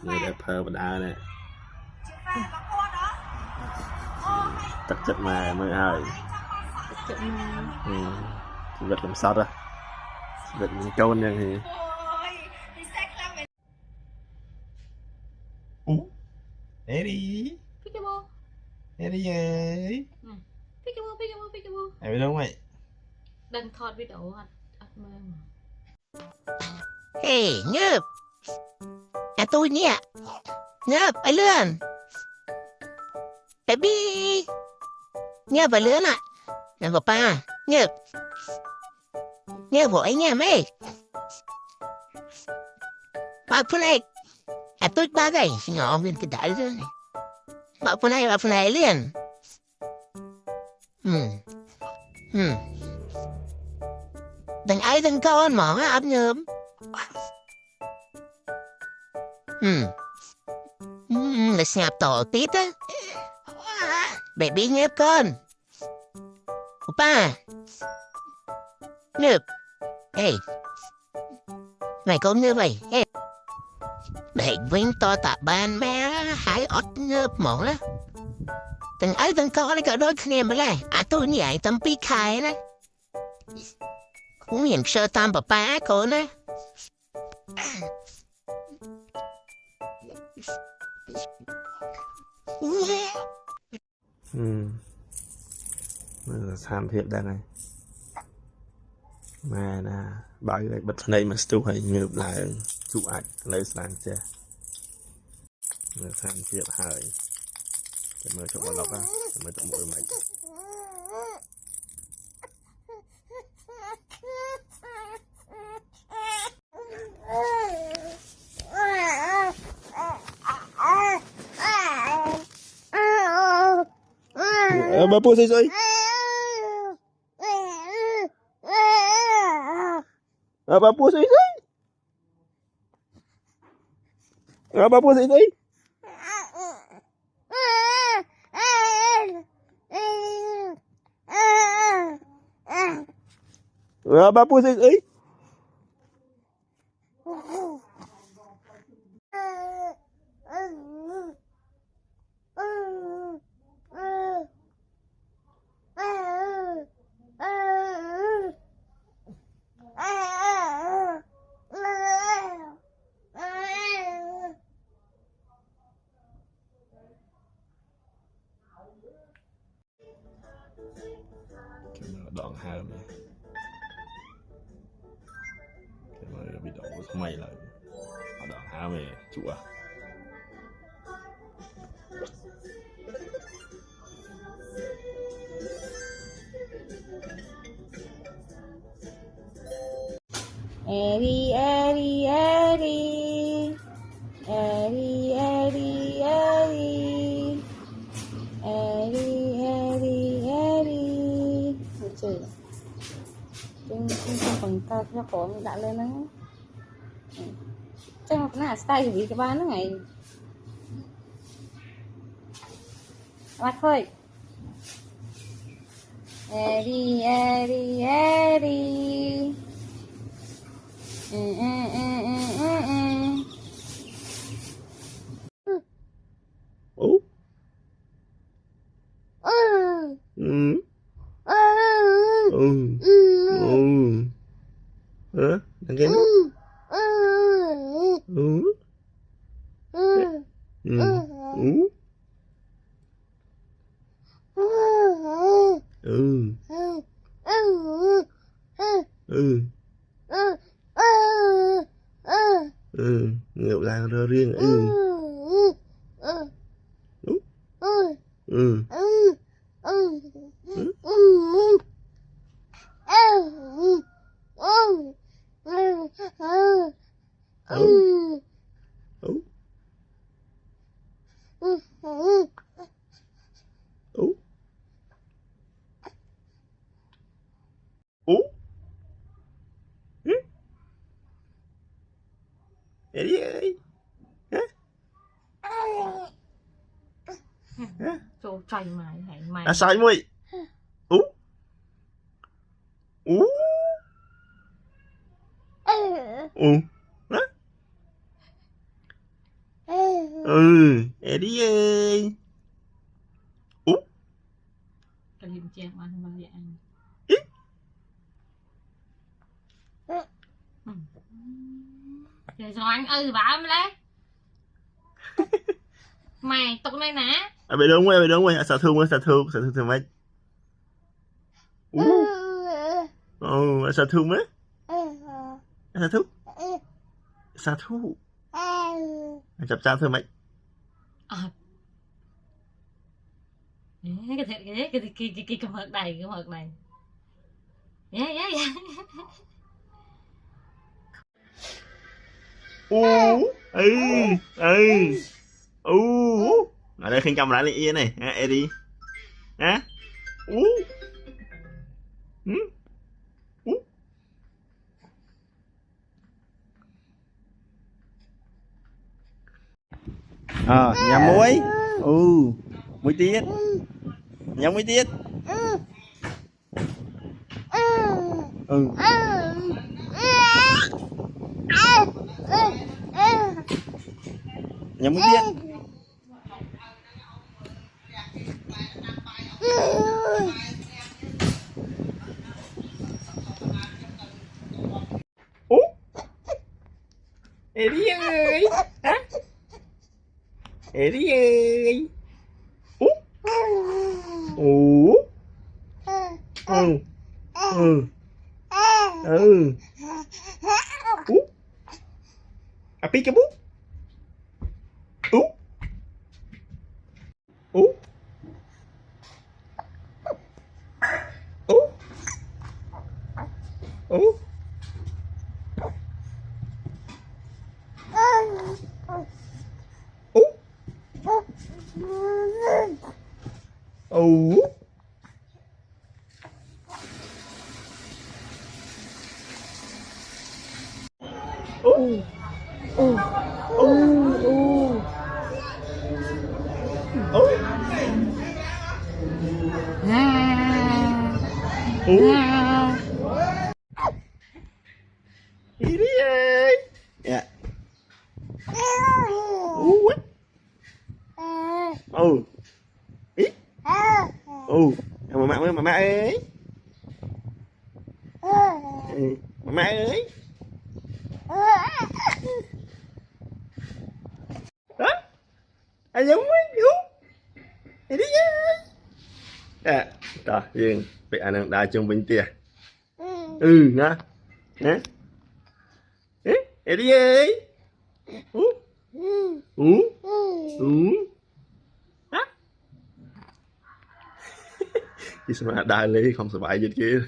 người đẹp phơ và đá này tất chất mà mới hơi vật làm sao đó vật trôn như thì Eddie Eddie ơi em đâu mày đừng thọt video ăn mừng Hey, Nhớp. Tôi nè. Nhớp, ai lươn. Baby. Nhớp, ai lươn à. Nhớp, papa. Nhớp. Nhớp, bộ anh nha mày. Bà phụ này. Tôi ba gầy. Nhỏ viên cái đại rồi. Bà phụ này liền. Đừng ai đừng con mỏ áp nhớp. Là sạp tổ tít á. Baby nhớp con. Papa. Nhớp. Hey. Mày con như vậy. Hey. Để vinh to tạ ban mẹ hãy ọt nhớp mỏ đó. Đừng ai đừng con cái đôi khăn em lại. Tôi nhảy tâm bí khai đó. Cũng hiện sơ tam papa cô đó. tham thiệp đây này mà nè bảo vệ bật này mà still hay ngược lại chụp ảnh lấy sang che tham thiệp hơi mới chụp vào lọc á mới chụp môi mày bà bố gì rồi bà bố gì rồi bà bố gì rồi bà bố gì rồi đoạn hai này cái bị đổ mày lại đoạn hai về chủ à Eddie Eddie Eddie Eddie Eddie Eddie Eddie Eddie Eddie trời trên phần cao cho cổ mình đã lên đó chắc học nó là style gì cái bán nó ngày bắt thôi Eddie Eddie Eddie đằng kia ngược lại ra riêng Eddie ơi chỗ chạy mày hãy mày sai mùi Eddie ơi. Úp. Cái điểm chèn ăn mà vậy anh. Rồi anh bảo em lấy. Mày tục này nè. Bị đúng rồi, xả thương thương mấy. Xả thương mấy. Xả thương. Chập cha thương mấy. Cái cầm hợt này. Dạ. Ở đây khinh cầm lại lại yên này, Eddie. Hả? Nhắm muối. Muối tiết. Nhắm muối tiết. Nhắm muối tiết. Eddie ơi. Hả? Eddie ơi. Peekaboo. Eddie ơi. Dạ. Ý. Mama ơi. Mama ơi. Đó. Anh giống mấy Eddie ơi. Rồi, dừng. Vậy anh đã chung bình tia. Nè. Nè. Eddie ơi. Chứ sao mà đai lý không sợ bại gì kia.